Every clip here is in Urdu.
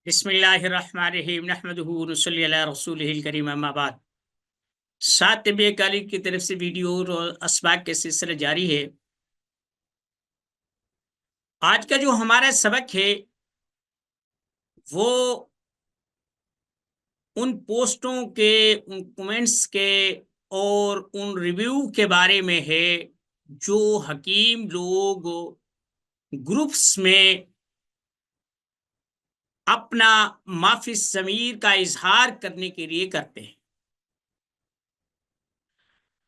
بسم اللہ الرحمن الرحیم نحمدہ ونصلی علی رسولہ الکریم اما بعد۔ سات طب کالج کی طرف سے ویڈیو اور اسباق کے سلسلہ جاری ہے۔ آج کا جو ہمارا سبق ہے وہ ان پوسٹوں کے، ان کومنٹس کے اور ان ریویو کے بارے میں ہے جو حکیم لوگ گروپس میں اپنا معافی الضمیر کا اظہار کرنے کے لیے کرتے ہیں۔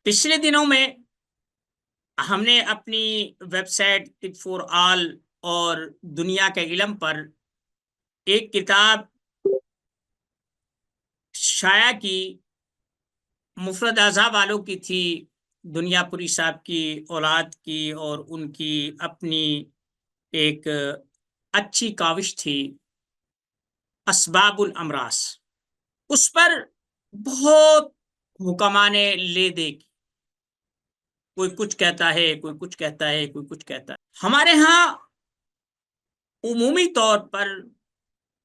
پچھلے دنوں میں ہم نے اپنی ویب سائٹ طب فار آل اور دنیا کے علم پر ایک کتاب شائع کی، مفرد اعضاء والوں کی تھی، دنیا پوری صاحب کی اولاد کی، اور ان کی اپنی ایک اچھی کاوش تھی، اسباب الامراض۔ اس پر بہت حکماں نے لے دے کی، کوئی کچھ کہتا ہے، کوئی کچھ کہتا ہے، کوئی کچھ کہتا ہے۔ ہمارے ہاں عمومی طور پر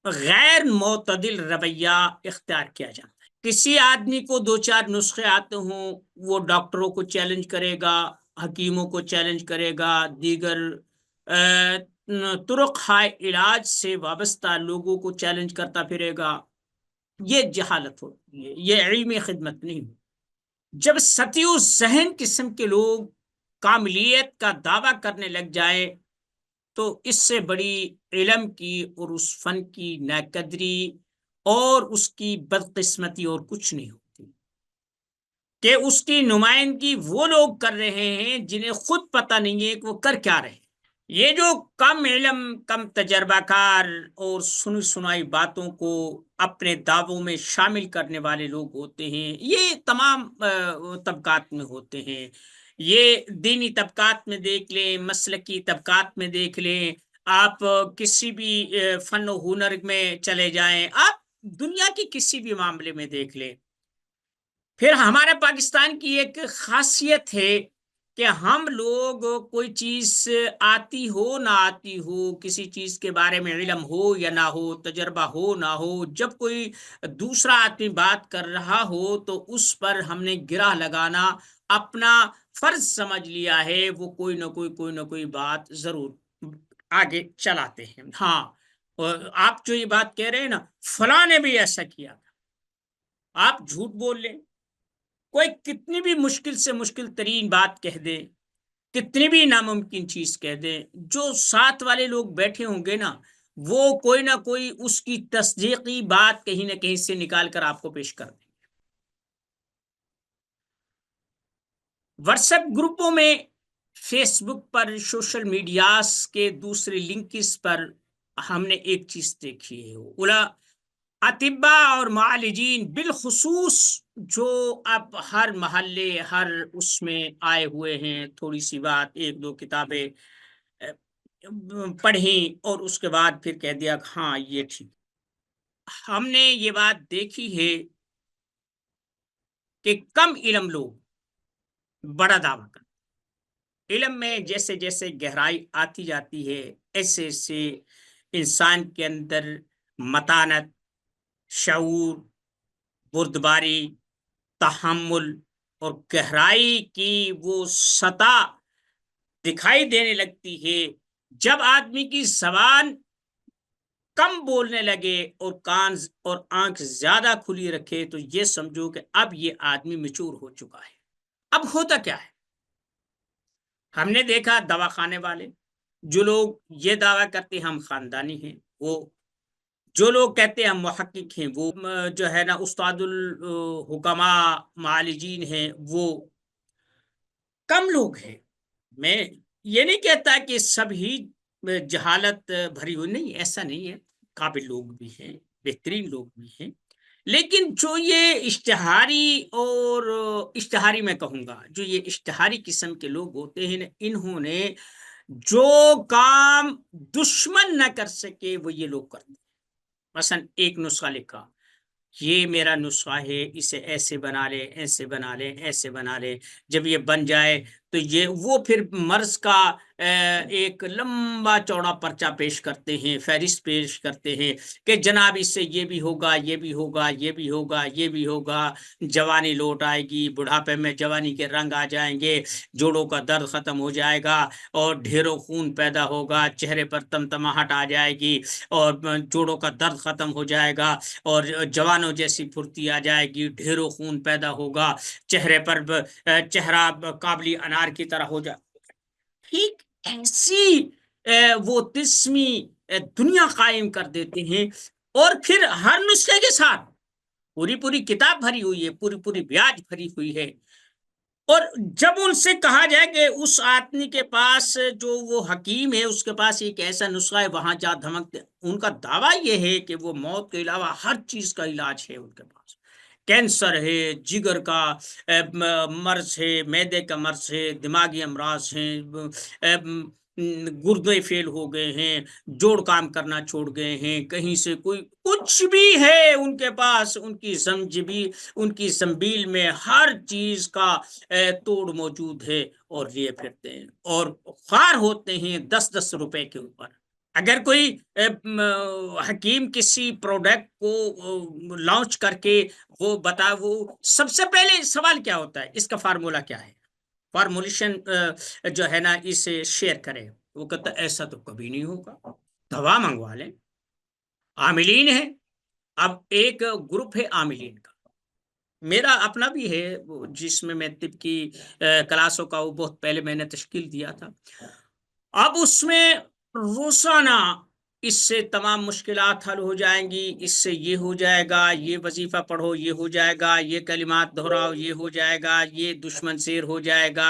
غیر معتدل رویہ اختیار کیا جاتا ہے۔ کسی آدمی کو دو چار نسخے آتے ہوں، وہ ڈاکٹروں کو چیلنج کرے گا، حکیموں کو چیلنج کرے گا، دیگر طرق ہائے علاج سے وابستہ لوگوں کو چیلنج کرتا پھرے گا۔ یہ جہالت ہوتی ہے، یہ علمی خدمت نہیں ہوتی۔ جب سطحی ذہن قسم کے لوگ کاملیت کا دعویٰ کرنے لگ جائے تو اس سے بڑی علم کی اور اس فن کی ناقدری اور اس کی بدقسمتی اور کچھ نہیں ہوتی، کہ اس کی نمائندگی وہ لوگ کر رہے ہیں جنہیں خود پتہ نہیں ہے کہ وہ کر کیا رہے ہیں۔ یہ جو کم علم، کم تجربہ کار اور سنی سنائی باتوں کو اپنے دعووں میں شامل کرنے والے لوگ ہوتے ہیں، یہ تمام طبقات میں ہوتے ہیں۔ یہ دینی طبقات میں دیکھ لیں، مسلکی طبقات میں دیکھ لیں، آپ کسی بھی فن و ہنر میں چلے جائیں، آپ دنیا کی کسی بھی معاملے میں دیکھ لیں۔ پھر ہمارے پاکستان کی ایک خاصیت ہے کہ ہم لوگ کوئی چیز آتی ہو نہ آتی ہو، کسی چیز کے بارے میں علم ہو یا نہ ہو، تجربہ ہو نہ ہو، جب کوئی دوسرا آدمی بات کر رہا ہو تو اس پر ہم نے گرہ لگانا اپنا فرض سمجھ لیا ہے، وہ کوئی نہ کوئی بات ضرور آگے چلاتے ہیں۔ ہاں، آپ جو یہ بات کہہ رہے ہیں نا، فلاں نے بھی ایسا کیا تھا، آپ جھوٹ بول لیں، کوئی کتنی بھی مشکل سے مشکل ترین بات کہہ دے، کتنی بھی ناممکن چیز کہہ دے، جو ساتھ والے لوگ بیٹھے ہوں گے نا، وہ کوئی نہ کوئی اس کی تصدیقی بات کہیں نہ کہیں سے نکال کر آپ کو پیش کر دیں۔ واٹس ایپ گروپوں میں، فیس بک پر، سوشل میڈیاز کے دوسرے لنکس پر ہم نے ایک چیز دیکھی ہے، اطباء اور معالجین بالخصوص جو اب ہر محلے، ہر اس میں آئے ہوئے ہیں، تھوڑی سی بات، ایک دو کتابیں پڑھیں اور اس کے بعد پھر کہہ دیا کہ ہاں یہ ٹھیک۔ ہم نے یہ بات دیکھی ہے کہ کم علم لوگ بڑا دعویٰ کرتے، علم میں جیسے جیسے گہرائی آتی جاتی ہے، ایسے ایسے انسان کے اندر متانت، شعور، بردباری، تحمل اور گہرائی کی وہ سطح دکھائی دینے لگتی ہے۔ جب آدمی کی زبان کم بولنے لگے اور کان اور آنکھ زیادہ کھلی رکھے تو یہ سمجھو کہ اب یہ آدمی میچور ہو چکا ہے۔ اب ہوتا کیا ہے، ہم نے دیکھا دواخانے والے، جو لوگ یہ دعویٰ کرتے ہم خاندانی ہیں، وہ جو لوگ کہتے ہیں ہم محقق ہیں، وہ جو ہے نا استاد الحکماء معالجین ہیں، وہ کم لوگ ہیں۔ میں یہ نہیں کہتا کہ سب ہی جہالت بھری ہوئی، نہیں، ایسا نہیں ہے، قابل لوگ بھی ہیں، بہترین لوگ بھی ہیں، لیکن جو یہ اشتہاری میں کہوں گا، جو یہ اشتہاری قسم کے لوگ ہوتے ہیں، انہوں نے جو کام دشمن نہ کر سکے وہ یہ لوگ کرتے ہیں۔ مثلا ایک نسخہ لکھا، یہ میرا نسخہ ہے، اسے ایسے بنا لے، ایسے بنا لے، ایسے بنا لے، جب یہ بن جائے تو یہ وہ پھر مرض کا ایک لمبا چوڑا پرچہ پیش کرتے ہیں، فہرست پیش کرتے ہیں کہ جناب اس سے یہ بھی ہوگا، یہ بھی ہوگا، یہ بھی ہوگا، یہ بھی ہوگا، جوانی لوٹ آئے گی، بڑھاپے میں جوانی کے رنگ آ جائیں گے، جوڑوں کا درد ختم ہو جائے گا اور ڈھیروں خون پیدا ہوگا، چہرے پر تمتماہٹ آ جائے گی اور جوڑوں کا درد ختم ہو جائے گا اور جوانوں جیسی پھرتی آ جائے گی، ڈھیروں خون پیدا ہوگا، چہرے پر چہرہ قابلی انار کی طرح ہو جائے، ٹھیک ایسی وہ تسمی دنیا قائم کر دیتے ہیں۔ اور پھر ہر نسخے کے ساتھ پوری پوری کتاب بھری ہوئی ہے، پوری پوری بیاج بھری ہوئی ہے، اور جب ان سے کہا جائے کہ اس آدمی کے پاس جو وہ حکیم ہے اس کے پاس ایک ایسا نسخہ ہے وہاں جا دھمکتے، ان کا دعویٰ یہ ہے کہ وہ موت کے علاوہ ہر چیز کا علاج ہے ان کے پاس، کینسر ہے، جگر کا مرض ہے، معدے کا مرض ہے، دماغی امراض ہیں، گردے فیل ہو گئے ہیں، جوڑ کام کرنا چھوڑ گئے ہیں، کہیں سے کوئی کچھ بھی ہے ان کے پاس، ان کی ان کی زنبیل میں ہر چیز کا توڑ موجود ہے، اور لیے پھرتے ہیں اور خوار ہوتے ہیں 10-10 روپے کے اوپر۔ اگر کوئی حکیم کسی پروڈکٹ کو لانچ کر کے وہ وہ سب سے پہلے سوال کیا ہوتا ہے، اس کا فارمولا کیا ہے، فارمولیشن جو ہے نا اسے شیئر کرے، وہ کہتا ہے ایسا تو کبھی نہیں ہوگا، دوا منگوا لیں، عاملین ہے، اب ایک گروپ ہے عاملین کا، میرا اپنا بھی ہے جس میں طب کی کلاسوں کا وہ بہت پہلے میں نے تشکیل دیا تھا، اب اس میں روزانہ اس سے تمام مشکلات حل ہو جائیں گی، اس سے یہ ہو جائے گا، یہ وظیفہ پڑھو یہ ہو جائے گا، یہ کلمات دہراؤ یہ ہو جائے گا، یہ دشمن سیر ہو جائے گا،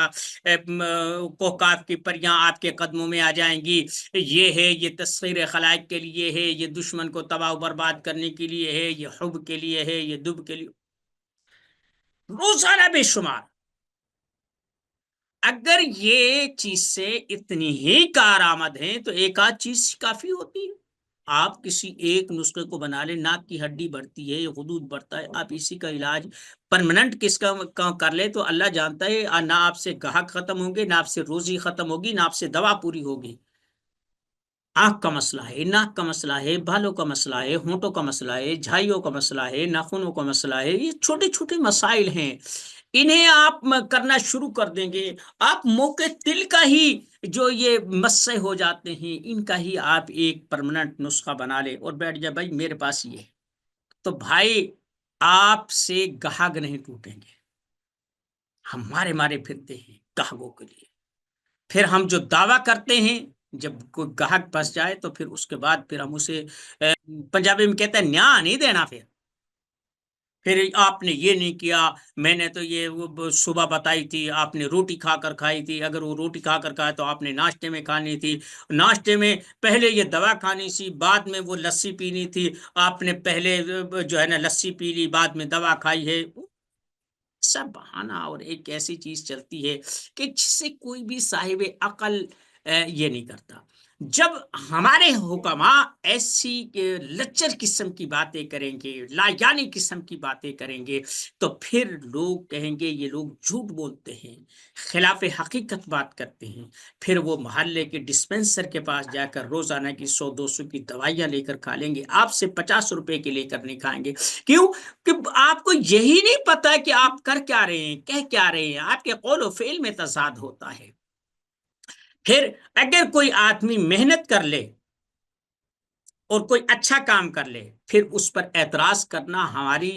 کوکاف کی پریاں آپ کے قدموں میں آ جائیں گی، یہ ہے، یہ تسخیر خلائق کے لیے ہے، یہ دشمن کو تباہ و برباد کرنے کے لیے ہے، یہ حب کے لیے ہے، یہ دب کے لیے، روزانہ بے شمار۔ اگر یہ چیز سے اتنی ہی کارآمد ہیں تو ایک آدھ چیز کافی ہوتی ہے، آپ کسی ایک نسخے کو بنا لیں، ناک کی ہڈی بڑھتی ہے، حدود بڑھتا ہے، آپ اسی کا علاج پرماننٹ کس کا کر لیں تو اللہ جانتا ہے نہ آپ سے گاہک ختم ہوں گے، نہ آپ سے روزی ختم ہوگی، نہ آپ سے دوا پوری ہوگی۔ آنکھ کا مسئلہ ہے، ناک کا مسئلہ ہے، بالوں کا مسئلہ ہے، ہونٹوں کا مسئلہ ہے، جھائیوں کا مسئلہ ہے، ناخنوں کا مسئلہ ہے، یہ چھوٹے چھوٹے مسائل ہیں، انہیں آپ کرنا شروع کر دیں گے، آپ موقع تل کا ہی جو یہ مسئلے ہو جاتے ہیں ان کا ہی آپ ایک پرماننٹ نسخہ بنا لیں اور بیٹھ جائے بھائی میرے پاس یہ ہے، تو بھائی آپ سے گاہک نہیں ٹوٹیں گے، ہم مارے پھرتے ہیں گاہکوں کے لیے، پھر ہم جو دعویٰ کرتے ہیں جب کوئی گاہک پھنس جائے تو پھر اس کے بعد پھر ہم اسے پنجابی میں کہتے ہیں نیا نہیں دینا، پھر آپ نے یہ نہیں کیا، میں نے تو یہ صبح بتائی تھی، آپ نے روٹی کھا کر کھائی تھی، اگر وہ روٹی کھا کر کھائے تو آپ نے ناشتے میں کھانی تھی، ناشتے میں پہلے یہ دوا کھانی تھی، بعد میں وہ لسی پینی تھی، آپ نے پہلے جو ہے نا لسی پی لی بعد میں دوا کھائی ہے، سب بہانہ اور ایک ایسی چیز چلتی ہے کہ جس سے کوئی بھی صاحب عقل یہ نہیں کرتا۔ جب ہمارے حکماء ایسی لچر قسم کی باتیں کریں گے، لا یعنی قسم کی باتیں کریں گے، تو پھر لوگ کہیں گے یہ لوگ جھوٹ بولتے ہیں، خلاف حقیقت بات کرتے ہیں، پھر وہ محلے کے ڈسپنسر کے پاس جا کر روزانہ کی 100-200 کی دوائیاں لے کر کھا لیں گے، آپ سے 50 روپے کے لے کر نہیں کھائیں گے، کیوں کہ آپ کو یہی نہیں پتا کہ آپ کر کیا رہے ہیں، کہہ کیا رہے ہیں، آپ کے قول و فعل میں تضاد ہوتا ہے۔ پھر اگر کوئی آدمی محنت کر لے اور کوئی اچھا کام کر لے، پھر اس پر اعتراض کرنا ہماری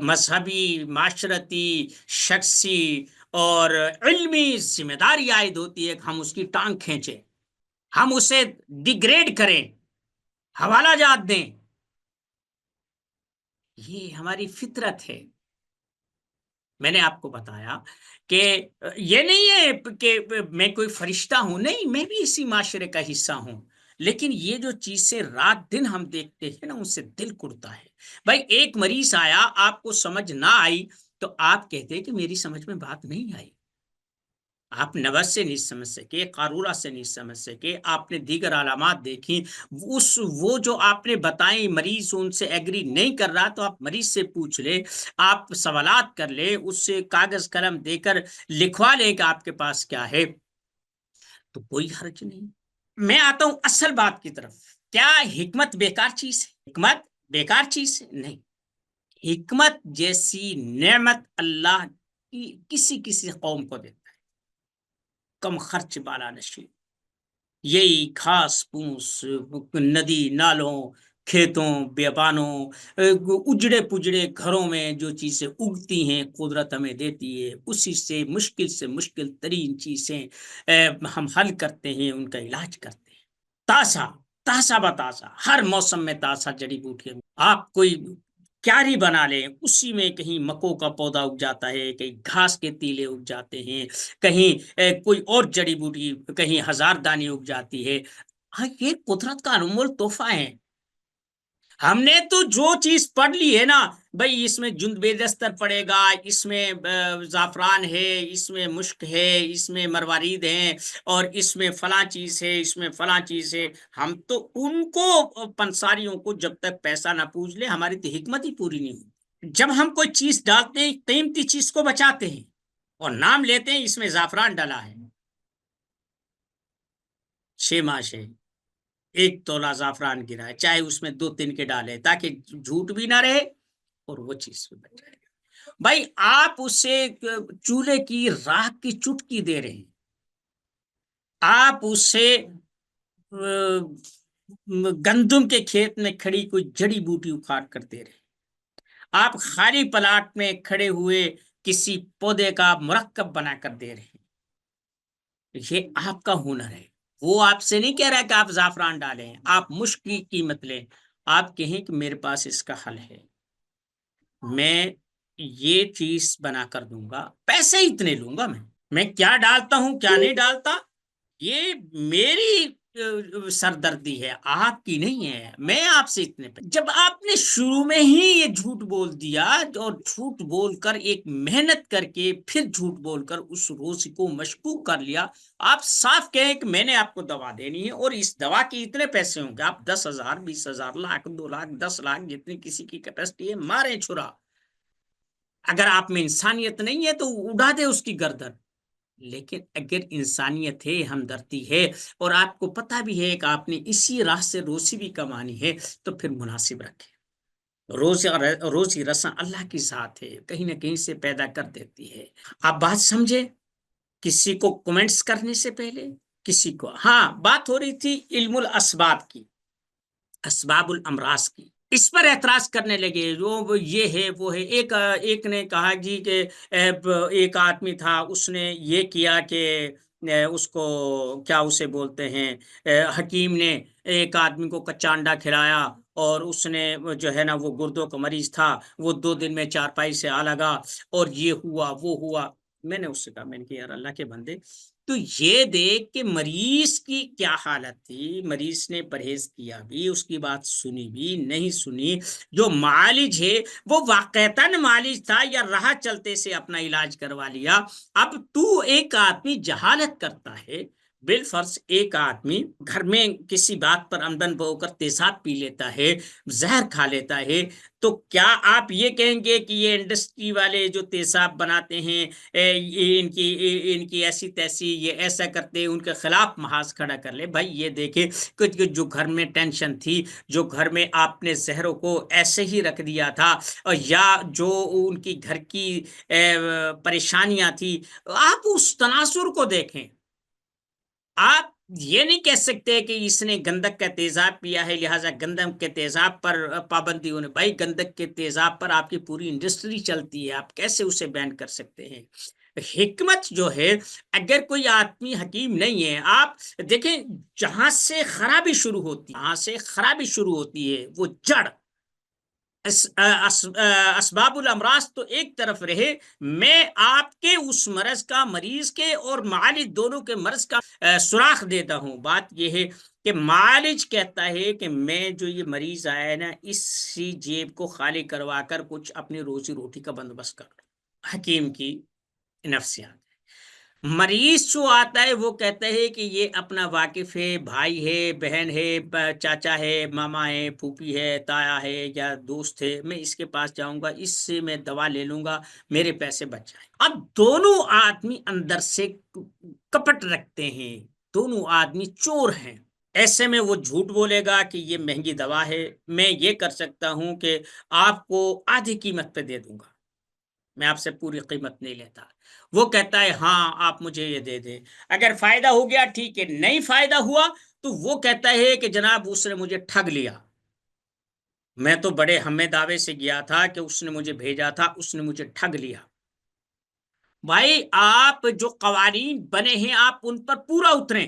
مذہبی، معاشرتی، شخصی اور علمی ذمہ داری عائد ہوتی ہے کہ ہم اس کی ٹانگ کھینچیں، ہم اسے ڈیگریڈ کریں، حوالہ جات دیں، یہ ہماری فطرت ہے۔ میں نے آپ کو بتایا کہ یہ نہیں ہے کہ میں کوئی فرشتہ ہوں، نہیں، میں بھی اسی معاشرے کا حصہ ہوں، لیکن یہ جو چیزیں رات دن ہم دیکھتے ہیں نا ان سے دل کرتا ہے۔ بھائی ایک مریض آیا، آپ کو سمجھ نہ آئی تو آپ کہتے ہیں کہ میری سمجھ میں بات نہیں آئی، آپ نوز سے نہیں سمجھ سکے، قارورہ سے نہیں سمجھ سکے، آپ نے دیگر علامات دیکھی، وہ جو آپ نے بتائیں مریض ان سے ایگری نہیں کر رہا تو آپ مریض سے پوچھ لے، آپ سوالات کر لے، اس سے کاغذ قلم دے کر لکھوا لیں کہ آپ کے پاس کیا ہے۔ تو کوئی حرج نہیں۔ میں آتا ہوں اصل بات کی طرف، کیا حکمت بیکار چیز ہے؟ حکمت بیکار چیز ہے؟ نہیں، حکمت جیسی نعمت اللہ کی کسی کسی قوم کو دیتا ہے، کم خرچ بالا نشی، یہی گھاس پھوس، ندی نالوں، کھیتوں بیابانوں، اجڑے پجڑے گھروں میں جو چیزیں اگتی ہیں قدرت ہمیں دیتی ہے، اسی سے مشکل ترین چیزیں ہم حل کرتے ہیں، ان کا علاج کرتے ہیں۔ تازہ تازہ بتازہ ہر موسم میں تازہ جڑی بوٹیاں، آپ کوئی کیاری بنا لیں، اسی میں کہیں مکو کا پودا اگ جاتا ہے، کہیں گھاس کے تیلے اگ جاتے ہیں، کہیں کوئی اور جڑی بوٹی، کہیں ہزار دانی اگ جاتی ہے۔ ہاں، یہ قدرت کا انمول تحفہ ہے۔ ہم نے تو جو چیز پڑھ لی ہے نا، بھائی اس میں جند بے دستر پڑے گا، اس میں زعفران ہے، اس میں مشک ہے، اس میں مروارید ہیں، اور اس میں فلاں چیز ہے، اس میں فلاں چیز ہے، ہم تو ان کو پنساریوں کو جب تک پیسہ نہ پوچھ لے ہماری تو حکمت ہی پوری نہیں ہوتی۔ جب ہم کوئی چیز ڈالتے ہیں، قیمتی چیز کو بچاتے ہیں اور نام لیتے ہیں اس میں زعفران ڈلا ہے، 6 ماہ ہے، 1 تولہ زعفران گرا ہے، چاہے اس میں 2 3 کے ڈالے تاکہ جھوٹ بھی نہ رہے اور وہ چیز بھی بچ جائے۔ بھائی آپ اسے چولہے کی راکھ کی چٹکی دے رہے ہیں، آپ اسے گندم کے کھیت میں کھڑی کوئی جڑی بوٹی اکھاڑ کر دے رہے ہیں، آپ خالی پلاٹ میں کھڑے ہوئے کسی پودے کا مرکب بنا کر دے رہے ہیں، یہ آپ کا ہنر ہے۔ وہ آپ سے نہیں کہہ رہا کہ آپ زعفران ڈالیں، آپ مشک کی قیمت لیں، آپ کہیں کہ میرے پاس اس کا حل ہے، میں یہ چیز بنا کر دوں گا، پیسے اتنے لوں گا، میں کیا ڈالتا ہوں کیا نہیں ڈالتا یہ میری سردردی ہے، آپ کی نہیں ہے، میں آپ سے اتنے جب آپ نے شروع میں ہی یہ جھوٹ بول دیا، اور جھوٹ بول کر ایک محنت کر کے پھر جھوٹ بول کر اس روزی کو مشکوک کر لیا، آپ صاف کہیں کہ میں نے آپ کو دوا دینی ہے اور اس دوا کے اتنے پیسے ہوں گے، آپ 10,000 20,000 لاکھ 2 لاکھ 10 لاکھ جتنی کسی کی کیپیسٹی ہے مارے چھرا، اگر آپ میں انسانیت نہیں ہے تو اڑا دے اس کی گردن، لیکن اگر انسانیت ہے، ہمدردی ہے، اور آپ کو پتہ بھی ہے کہ آپ نے اسی راہ سے روزی بھی کمانی ہے، تو پھر مناسب رکھیں۔ روزی رساں اللہ کی ذات ہے، کہیں نہ کہیں سے پیدا کر دیتی ہے۔ آپ بات سمجھے، کسی کو کمنٹس کرنے سے پہلے کسی کو، ہاں بات ہو رہی تھی علم الاسباب کی، اسباب الامراض کی، اس پر اعتراض کرنے لگے، وہ یہ ہے وہ ہے، ایک نے کہا جی کہ ایک آدمی تھا، اس نے یہ کیا کہ اس کو کیا اسے بولتے ہیں، حکیم نے ایک آدمی کو کچا انڈا کھلایا، اور اس نے جو ہے نا وہ گردوں کا مریض تھا، وہ 2 دن میں چارپائی سے آ لگا، اور یہ ہوا وہ ہوا۔ میں نے اس سے کہا، میں نے کہا یار اللہ کے بندے، تو یہ دیکھ کہ مریض کی کیا حالت تھی، مریض نے پرہیز کیا بھی، اس کی بات سنی بھی نہیں سنی، جو معالج ہے وہ واقعتاً معالج تھا یا راہ چلتے سے اپنا علاج کروا لیا۔ اب تو ایک آدمی جہالت کرتا ہے، بالفرض ایک آدمی گھر میں کسی بات پر آمدن بہو کر تیزاب پی لیتا ہے، زہر کھا لیتا ہے، تو کیا آپ یہ کہیں گے کہ یہ انڈسٹری والے جو تیزاب بناتے ہیں، یہ ان کی ایسی تیسی، یہ ایسا کرتے، ان کے خلاف محاذ کھڑا کر لے؟ بھائی یہ دیکھیں کہ جو گھر میں ٹینشن تھی، جو گھر میں آپ نے زہروں کو ایسے ہی رکھ دیا تھا، یا جو ان کی گھر کی پریشانیاں تھی، آپ اس تناظر کو دیکھیں۔ آپ یہ نہیں کہہ سکتے کہ اس نے گندک کا تیزاب پیا ہے لہٰذا گندک کے تیزاب پر پابندی ہونے، بھائی گندک کے تیزاب پر آپ کی پوری انڈسٹری چلتی ہے، آپ کیسے اسے بین کر سکتے ہیں؟ حکمت جو ہے، اگر کوئی آدمی حکیم نہیں ہے، آپ دیکھیں جہاں سے خرابی شروع ہوتی ہے، وہ جڑ، اسباب الامراض تو ایک طرف رہے، میں آپ کے اس مرض کا، مریض کے اور معالج دونوں کے مرض کا سراغ دیتا ہوں۔ بات یہ ہے کہ معالج کہتا ہے کہ میں جو یہ مریض آیا ہے نا، اسی جیب کو خالی کروا کر کچھ اپنی روزی روٹی کا بندوبست کر لوں۔ حکیم کی نفسیات۔ مریض جو آتا ہے وہ کہتا ہے کہ یہ اپنا واقف ہے، بھائی ہے، بہن ہے، چاچا ہے، ماما ہے، پھوپھی ہے، تایا ہے، یا دوست ہے، میں اس کے پاس جاؤں گا، اس سے میں دوا لے لوں گا، میرے پیسے بچ جائیں۔ اب دونوں آدمی اندر سے کپٹ رکھتے ہیں، دونوں آدمی چور ہیں۔ ایسے میں وہ جھوٹ بولے گا کہ یہ مہنگی دوا ہے، میں یہ کر سکتا ہوں کہ آپ کو آدھی قیمت پہ دے دوں گا، میں آپ سے پوری قیمت نہیں لیتا۔ وہ کہتا ہے ہاں آپ مجھے یہ دے دیں، اگر فائدہ ہو گیا ٹھیک ہے، نہیں فائدہ ہوا تو وہ کہتا ہے کہ جناب اس نے مجھے ٹھگ لیا، میں تو بڑے ہمیں دعوے سے گیا تھا کہ اس نے مجھے بھیجا تھا، اس نے مجھے ٹھگ لیا۔ بھائی آپ جو قوانین بنے ہیں آپ ان پر پورا اتریں،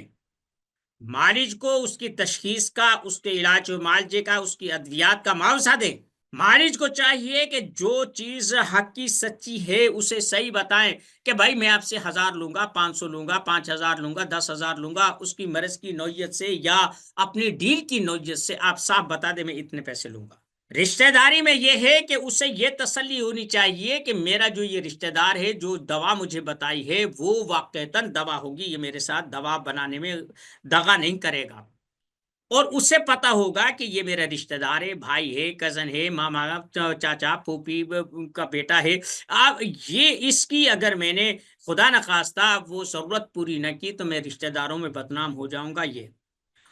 مالج کو اس کی تشخیص کا، اس کے علاج و معالجے کا، اس کی ادویات کا معاوضہ دیں۔ مالج کو چاہیے کہ جو چیز حق کی سچی ہے اسے صحیح بتائیں کہ بھائی میں آپ سے 1000 لوں گا، 500 لوں گا، 5000 لوں گا، 10,000 لوں گا، اس کی مرض کی نوعیت سے یا اپنی ڈیل کی نوعیت سے آپ صاف بتا دیں میں اتنے پیسے لوں گا۔ رشتہ داری میں یہ ہے کہ اسے یہ تسلی ہونی چاہیے کہ میرا جو یہ رشتہ دار ہے جو دوا مجھے بتائی ہے وہ واقعتاً دوا ہوگی، یہ میرے ساتھ دوا بنانے میں دغا نہیں کرے گا، اور اسے پتا ہوگا کہ یہ میرا رشتہ دار ہے، بھائی ہے، کزن ہے، ماما، چاچا، پھوپھی کا بیٹا ہے۔ آپ یہ اس کی اگر میں نے خدا نخواستہ وہ ضرورت پوری نہ کی تو میں رشتہ داروں میں بدنام ہو جاؤں گا۔ یہ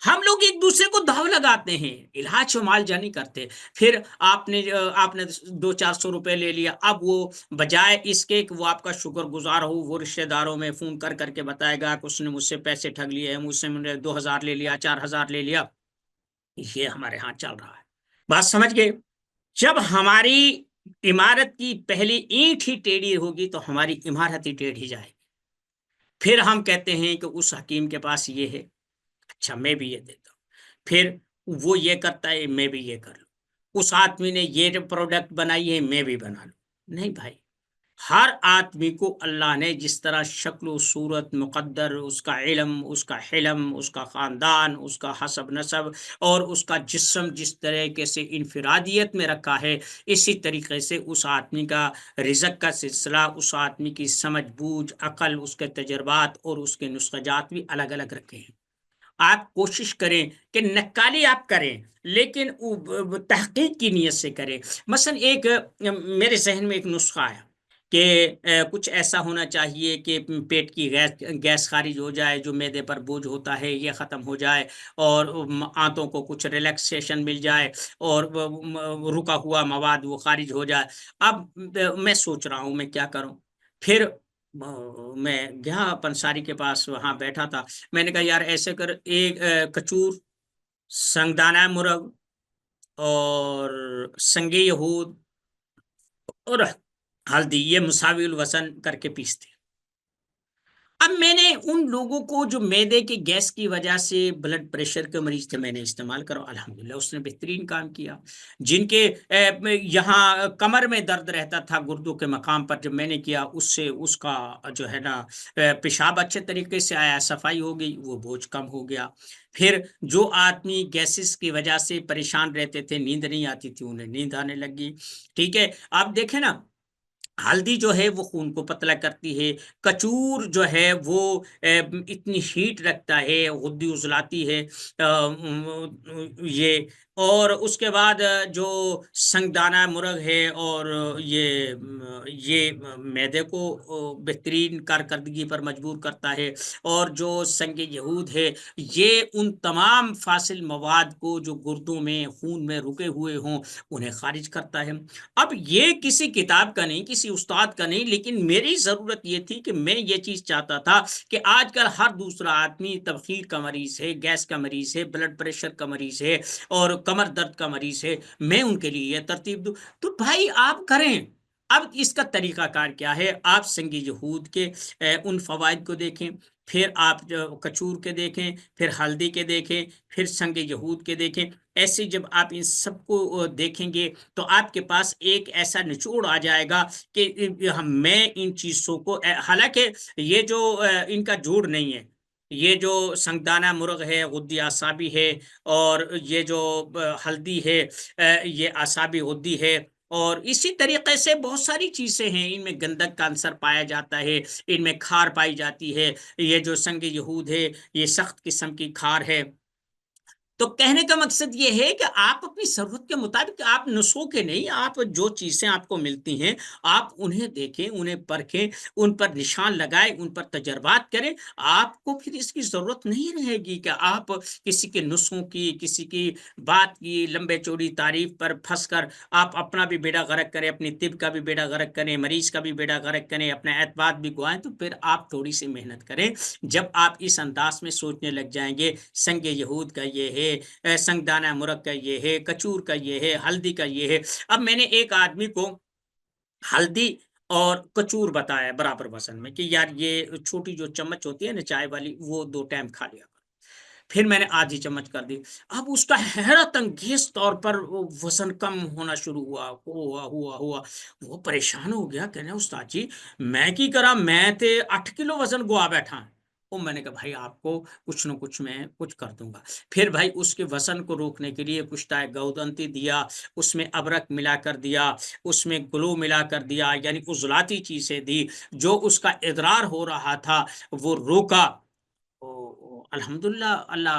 ہم لوگ ایک دوسرے کو داو لگاتے ہیں، علاج و معالجہ نہیں کرتے۔ پھر آپ نے 200-400 روپے لے لیا، اب وہ بجائے اس کے کہ وہ آپ کا شکر گزار ہو، وہ رشتہ داروں میں فون کر کر کے بتائے گا کہ اس نے مجھ سے پیسے ٹھگ لیے ہیں، مجھ سے 2000 لے لیا، 4000 لے لیا۔ یہ ہمارے ہاں چل رہا ہے، بات سمجھ گئے؟ جب ہماری عمارت کی پہلی اینٹ ہی ٹیڑھی ہوگی تو ہماری عمارت ہی ٹیڑھی جائے گی۔ پھر ہم کہتے ہیں کہ اس حکیم کے پاس یہ ہے، اچھا میں بھی یہ دیتا ہوں، پھر وہ یہ کرتا ہے میں بھی یہ کر لوں، اس آدمی نے یہ پروڈکٹ بنائی ہے میں بھی بنا لوں۔ نہیں بھائی، ہر آدمی کو اللہ نے جس طرح شکل و صورت مقدر، اس کا علم، اس کا حلم، اس کا خاندان، اس کا حسب نسب اور اس کا جسم جس طریقے سے انفرادیت میں رکھا ہے، اسی طریقے سے اس آدمی کا رزق کا سلسلہ، اس آدمی کی سمجھ بوجھ، عقل، اس کے تجربات اور اس کے نسخہ جات بھی الگ الگ رکھے ہیں۔ آپ کوشش کریں کہ نقالی آپ کریں لیکن تحقیق کی نیت سے کریں۔ مثلا ایک میرے ذہن میں ایک نسخہ آیا کہ کچھ ایسا ہونا چاہیے کہ پیٹ کی گیس خارج ہو جائے، جو معدے پر بوجھ ہوتا ہے یہ ختم ہو جائے، اور آنتوں کو کچھ ریلیکسیشن مل جائے، اور رکا ہوا مواد وہ خارج ہو جائے۔ اب میں سوچ رہا ہوں میں کیا کروں۔ پھر میں گیا پنساری کے پاس، وہاں بیٹھا تھا، میں نے کہا یار ایسے کر، ایک کچور، سنگدانہ مرغ اور سنگ یہود اور ہلدی، یہ مساوی الوزن کر کے پیستے۔ اب میں نے ان لوگوں کو جو معدے کی گیس کی وجہ سے بلڈ پریشر کے مریض تھے میں نے استعمال کرا، الحمدللہ اس نے بہترین کام کیا۔ جن کے یہاں کمر میں درد رہتا تھا گردوں کے مقام پر، جب میں نے کیا اس سے اس کا جو ہے نا پیشاب اچھے طریقے سے آیا، صفائی ہو گئی، وہ بوجھ کم ہو گیا۔ پھر جو آدمی گیسز کی وجہ سے پریشان رہتے تھے، نیند نہیں آتی تھی، انہیں نیند آنے لگی۔ ٹھیک ہے، آپ دیکھیں نا، ہلدی جو ہے وہ خون کو پتلا کرتی ہے، کچور جو ہے وہ اتنی ہیٹ رکھتا ہے، غدی عضلاتی ہے یہ، اور اس کے بعد جو سنگدانہ مرغ ہے اور یہ معدے کو بہترین کارکردگی پر مجبور کرتا ہے، اور جو سنگ یہود ہے یہ ان تمام فاصل مواد کو جو گردوں میں خون میں رکے ہوئے ہوں انہیں خارج کرتا ہے۔ اب یہ کسی کتاب کا نہیں، کسی استاد کا نہیں، لیکن میری ضرورت یہ تھی کہ میں یہ چیز چاہتا تھا کہ آج کل ہر دوسرا آدمی تبخیر کا مریض ہے، گیس کا مریض ہے، بلڈ پریشر کا مریض ہے اور کمر درد کا مریض ہے، میں ان کے لیے یہ ترتیب دوں۔ تو بھائی آپ کریں۔ اب اس کا طریقہ کار کیا ہے؟ آپ سنگ یہود کے ان فوائد کو دیکھیں، پھر آپ کچور کے دیکھیں، پھر ہلدی کے دیکھیں، پھر سنگ یہود کے دیکھیں۔ ایسے جب آپ ان سب کو دیکھیں گے تو آپ کے پاس ایک ایسا نچوڑ آ جائے گا کہ میں ان چیزوں کو، حالانکہ یہ جو ان کا جوڑ نہیں ہے، یہ جو سنگدانہ مرغ ہے غدی اعصابی ہے، اور یہ جو ہلدی ہے یہ اعصابی غدی ہے، اور اسی طریقے سے بہت ساری چیزیں ہیں، ان میں گندک کا عنصر پایا جاتا ہے، ان میں کھار پائی جاتی ہے۔ یہ جو سنگ یہود ہے یہ سخت قسم کی کھار ہے، تو کہنے کا مقصد یہ ہے کہ آپ اپنی ضرورت کے مطابق، آپ نسخوں کے نہیں، آپ جو چیزیں آپ کو ملتی ہیں آپ انہیں دیکھیں، انہیں پرکھیں، ان پر نشان لگائیں، ان پر تجربات کریں، آپ کو پھر اس کی ضرورت نہیں رہے گی کہ آپ کسی کے نسخوں کی، کسی کی بات کی لمبے چوڑی تعریف پر پھنس کر آپ اپنا بھی بیڑا غرق کریں، اپنی طب کا بھی بیڑا غرق کریں، مریض کا بھی بیڑا غرق کریں، اپنا اعتماد بھی گوائیں۔ تو پھر آپ تھوڑی سی محنت کریں۔ جب آپ اس انداز میں سوچنے لگ جائیں گے، سنگ یہود کا یہ ہے، سنگ دانہ مرغ کا یہ ہے، کچور کا یہ ہے، ہلدی کا یہ ہے۔ اب میں نے ایک آدمی کو ہلدی اور کچور بتایا برابر وزن میں کہ یار یہ چھوٹی جو چمچ ہوتی ہے نا چائے والی، وہ 2 ٹائم کھا لیا۔ پھر میں نے آدھی چمچ کر دی۔ اب اس کا حیرت انگیز طور پر وہ وزن کم ہونا شروع ہوا۔ وہ پریشان ہو گیا، کہنے استاد جی میں کی کرا، میں تے 8 کلو وزن گوا بیٹھا۔ وہ میں نے کہا بھائی آپ کو کچھ نہ کچھ میں کچھ کر دوں گا۔ پھر بھائی اس کے وزن کو روکنے کے لیے کچھ گودنتی دیا، اس میں ابرک ملا کر دیا، اس میں گلو ملا کر دیا، یعنی عضلاتی چیزیں دی، جو اس کا ادرار ہو رہا تھا وہ روکا۔ الحمدللہ اللہ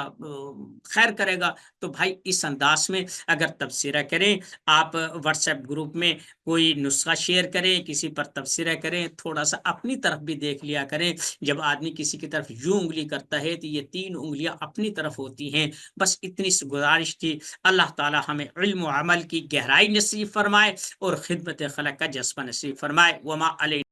خیر کرے گا۔ تو بھائی اس انداز میں اگر تبصرہ کریں، آپ واٹس ایپ گروپ میں کوئی نسخہ شیئر کریں، کسی پر تبصرہ کریں، تھوڑا سا اپنی طرف بھی دیکھ لیا کریں۔ جب آدمی کسی کی طرف یوں انگلی کرتا ہے تو یہ 3 انگلیاں اپنی طرف ہوتی ہیں۔ بس اتنی سی گزارش تھی۔ اللہ تعالی ہمیں علم و عمل کی گہرائی نصیب فرمائے اور خدمت خلق کا جذبہ نصیب فرمائے۔ وما علیہ